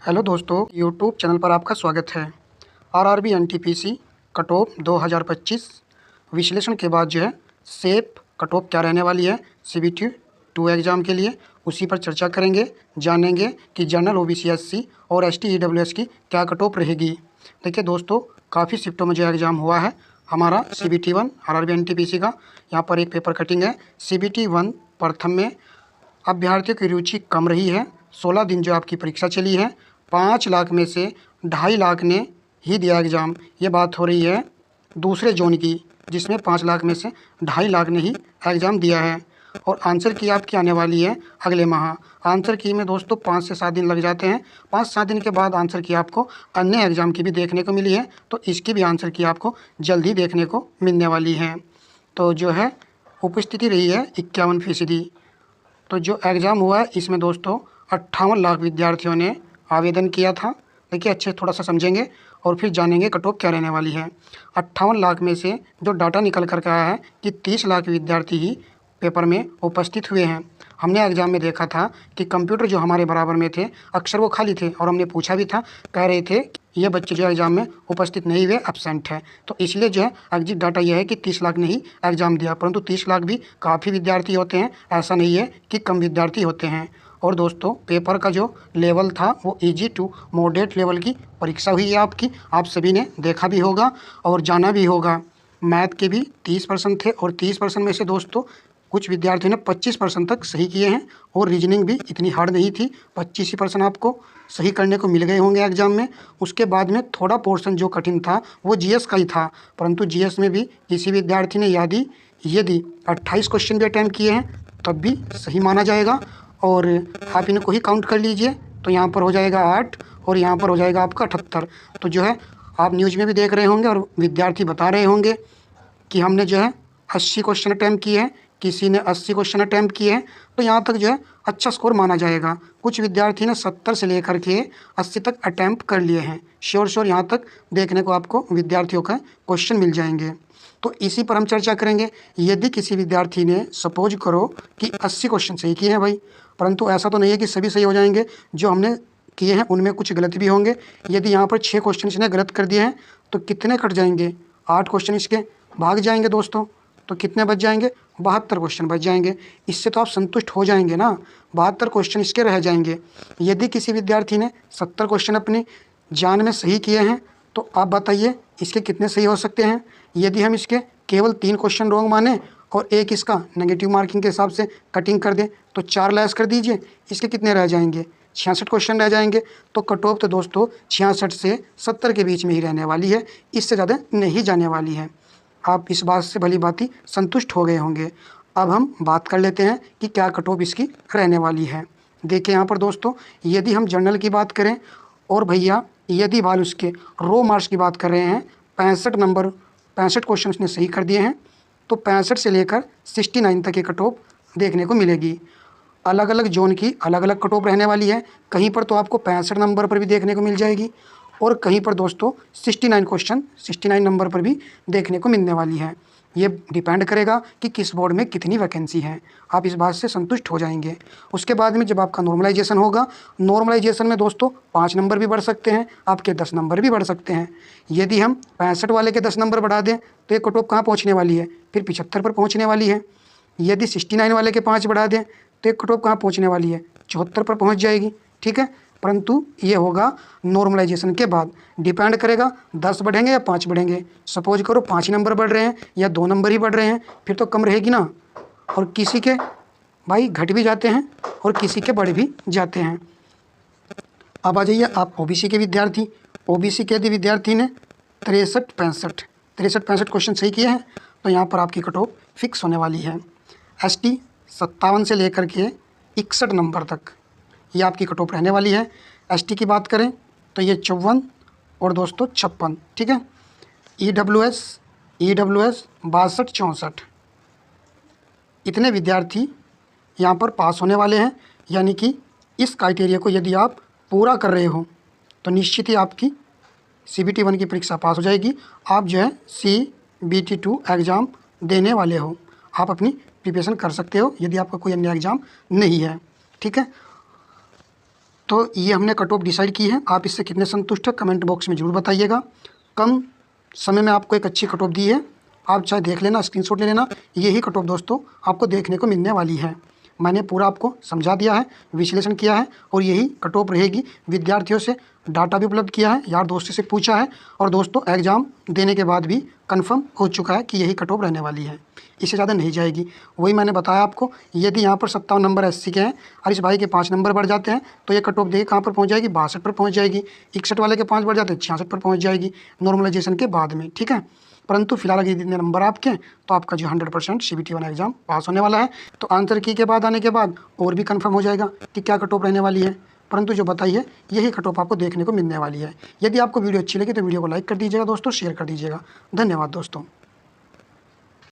Hello दोस्तों, YouTube channel पर आपका स्वागत है। आरआरबी एनटीपीसी कट ऑफ 2025 विश्लेषण के बाद जो है सेफ कट ऑफ क्या रहने वाली है सीबीटी 2 एग्ज़ाम के लिए, उसी पर चर्चा करेंगे। जानेंगे कि जनरल ओबीसी एससी और एसटी ईडब्ल्यूएस की क्या कट ऑफ रहेगी। देखिए दोस्तों, काफ़ी शिफ्टों में जो एग्ज़ाम हुआ है हमारा सीबीटी 1 आरआरबी एनटीपीसी का। यहाँ पर एक पेपर कटिंग है। सीबीटी 1 प्रथम में अभ्यर्थियों की रुचि कम रही है। 16 दिन जो आपकी परीक्षा चली है, 5 लाख में से 2.5 लाख ने ही दिया एग्ज़ाम। ये बात हो रही है दूसरे जोन की, जिसमें 5 लाख में से 2.5 लाख ने ही एग्ज़ाम दिया है। और आंसर की आपकी आने वाली है अगले माह। आंसर की में दोस्तों 5 से 7 दिन लग जाते हैं। 5-7 दिन के बाद आंसर की आपको अन्य एग्ज़ाम की भी देखने को मिली है, तो इसकी भी आंसर की आपको जल्द ही देखने को मिलने वाली है। तो जो है उपस्थिति रही है 51%। तो जो एग्ज़ाम हुआ है इसमें दोस्तों 58 लाख विद्यार्थियों ने आवेदन किया था। देखिए अच्छे थोड़ा सा समझेंगे और फिर जानेंगे कट ऑफ क्या रहने वाली है। 58 लाख में से जो डाटा निकल कर के आया है कि 30 लाख विद्यार्थी ही पेपर में उपस्थित हुए हैं। हमने एग्ज़ाम में देखा था कि कंप्यूटर जो हमारे बराबर में थे अक्सर वो खाली थे, और हमने पूछा भी था, कह रहे थे ये बच्चे जो एग्ज़ाम में उपस्थित नहीं हुए, एब्सेंट है। तो इसलिए जो है एग्जिट डाटा यह है कि 30 लाख ने ही एग्ज़ाम दिया, परंतु 30 लाख भी काफ़ी विद्यार्थी होते हैं, ऐसा नहीं है कि कम विद्यार्थी होते हैं। और दोस्तों पेपर का जो लेवल था वो इजी टू मॉडरेट लेवल की परीक्षा हुई है आपकी। आप सभी ने देखा भी होगा और जाना भी होगा। मैथ के भी 30% थे, और 30% में से दोस्तों कुछ विद्यार्थियों ने 25% तक सही किए हैं। और रीजनिंग भी इतनी हार्ड नहीं थी, 25% आपको सही करने को मिल गए होंगे एग्जाम में। उसके बाद में थोड़ा पोर्शन जो कठिन था वो जीएस का ही था, परंतु जीएस में भी किसी विद्यार्थी ने यदि 28 क्वेश्चन भी अटैम्प्ट किए हैं तब भी सही माना जाएगा। और आप इनको ही काउंट कर लीजिए, तो यहाँ पर हो जाएगा 8 और यहाँ पर हो जाएगा आपका 78। तो जो है आप न्यूज़ में भी देख रहे होंगे और विद्यार्थी बता रहे होंगे कि हमने जो है 80 क्वेश्चन अटैम्प्ट किए हैं, किसी ने 80 क्वेश्चन अटैम्प्ट किए हैं, तो यहाँ तक जो है अच्छा स्कोर माना जाएगा। कुछ विद्यार्थी ने 70 से लेकर के 80 तक अटैम्प्ट कर लिए हैं। श्योर यहाँ तक देखने को आपको विद्यार्थियों का क्वेश्चन मिल जाएंगे। तो इसी पर हम चर्चा करेंगे। यदि किसी विद्यार्थी ने सपोज करो कि 80 क्वेश्चन सही किए हैं भाई, परंतु ऐसा तो नहीं है कि सभी सही हो जाएंगे। जो हमने किए हैं उनमें कुछ गलत भी होंगे। यदि यहाँ पर 6 क्वेश्चन इसने गलत कर दिए हैं तो कितने कट जाएंगे? 8 क्वेश्चन इसके भाग जाएंगे दोस्तों। तो कितने बच जाएंगे? 72 क्वेश्चन बच जाएंगे। इससे तो आप संतुष्ट हो जाएंगे ना, 72 क्वेश्चन इसके रह जाएंगे। यदि किसी विद्यार्थी ने 70 क्वेश्चन अपनी जान में सही किए हैं तो आप बताइए इसके कितने सही हो सकते हैं? यदि हम इसके केवल 3 क्वेश्चन रॉन्ग माने और एक इसका नेगेटिव मार्किंग के हिसाब से कटिंग कर दें तो 4 लेस कर दीजिए, इसके कितने रह जाएंगे? 66 क्वेश्चन रह जाएंगे। तो कट ऑफ तो दोस्तों 66 से 70 के बीच में ही रहने वाली है, इससे ज़्यादा नहीं जाने वाली है। आप इस बात से भली भांति संतुष्ट हो गए होंगे। अब हम बात कर लेते हैं कि क्या कट ऑफ इसकी रहने वाली है। देखिए यहाँ पर दोस्तों, यदि हम जनरल की बात करें और भैया यदि बाल उसके रो मार्क्स की बात कर रहे हैं, 65 क्वेश्चन उसने सही कर दिए हैं, तो 65 से लेकर 69 तक की कट ऑफ देखने को मिलेगी। अलग अलग जोन की अलग अलग कट ऑफ रहने वाली है। कहीं पर तो आपको 65 नंबर पर भी देखने को मिल जाएगी, और कहीं पर दोस्तों 69 नंबर पर भी देखने को मिलने वाली है। ये डिपेंड करेगा कि किस बोर्ड में कितनी वैकेंसी है। आप इस बात से संतुष्ट हो जाएंगे। उसके बाद में जब आपका नॉर्मलाइजेशन होगा, नॉर्मलाइजेशन में दोस्तों 5 नंबर भी बढ़ सकते हैं, आपके 10 नंबर भी बढ़ सकते हैं। यदि हम 65 वाले के 10 नंबर बढ़ा दें तो ये कट ऑफ कहाँ पहुँचने वाली है? फिर 75 पर पहुँचने वाली है। यदि 69 वाले के 5 बढ़ा दें तो ये कट ऑफ कहाँ पहुँचने वाली है? 74 पर पहुँच जाएगी। ठीक है, परंतु ये होगा नॉर्मलाइजेशन के बाद। डिपेंड करेगा 10 बढ़ेंगे या 5 बढ़ेंगे। सपोज करो 5 नंबर बढ़ रहे हैं या 2 नंबर ही बढ़ रहे हैं, फिर तो कम रहेगी ना। और किसी के भाई घट भी जाते हैं और किसी के बढ़ भी जाते हैं। अब आ जाइए आप ओबीसी के विद्यार्थी। ओबीसी के यदि विद्यार्थी ने 63-65 क्वेश्चन सही किए हैं तो यहाँ पर आपकी कट ऑफ फिक्स होने वाली है। एसटी 57 से लेकर के 61 नंबर तक ये आपकी कट ऑफ रहने वाली है। एसटी की बात करें तो ये 54 और दोस्तों 56। ठीक है, ईडब्ल्यूएस 62-64 इतने विद्यार्थी यहाँ पर पास होने वाले हैं। यानी कि इस क्राइटेरिया को यदि आप पूरा कर रहे हो तो निश्चित ही आपकी सीबीटी 1 की परीक्षा पास हो जाएगी। आप जो है सीबीटी 2 एग्ज़ाम देने वाले हो, आप अपनी प्रिपरेशन कर सकते हो यदि आपका कोई अन्य एग्ज़ाम नहीं है। ठीक है, तो ये हमने कट ऑफ डिसाइड की है। आप इससे कितने संतुष्ट हैं कमेंट बॉक्स में ज़रूर बताइएगा। कम समय में आपको एक अच्छी कट ऑफ दी है, आप चाहे देख लेना, स्क्रीनशॉट ले लेना। यही कट ऑफ दोस्तों आपको देखने को मिलने वाली है। मैंने पूरा आपको समझा दिया है, विश्लेषण किया है और यही कट ऑफ रहेगी। विद्यार्थियों से डाटा भी उपलब्ध किया है, यार दोस्तों से पूछा है और दोस्तों एग्ज़ाम देने के बाद भी कंफर्म हो चुका है कि यही कट ऑफ रहने वाली है, इससे ज़्यादा नहीं जाएगी। वही मैंने बताया आपको, यदि यहाँ पर 57 नंबर एससी के हैं और इस भाई के 5 नंबर बढ़ जाते हैं तो ये कट ऑफ देखिए कहाँ पर पहुँच जाएगी, 62 पर पहुँच जाएगी। 61 वाले के 5 बढ़ जाते हैं 66 पर पहुँच जाएगी नॉर्मलाइजेशन के बाद में, ठीक है। परंतु फिलहाल अगर इतने नंबर आपके हैं तो आपका जो 100% CBT 1 एग्ज़ाम पास होने वाला है। तो आंसर की के बाद आने के बाद और भी कंफर्म हो जाएगा कि क्या कट ऑफ रहने वाली है। परंतु जो बताई है यही कट ऑफ आपको देखने को मिलने वाली है। यदि आपको वीडियो अच्छी लगी तो वीडियो को लाइक कर दीजिएगा दोस्तों, शेयर कर दीजिएगा। धन्यवाद दोस्तों।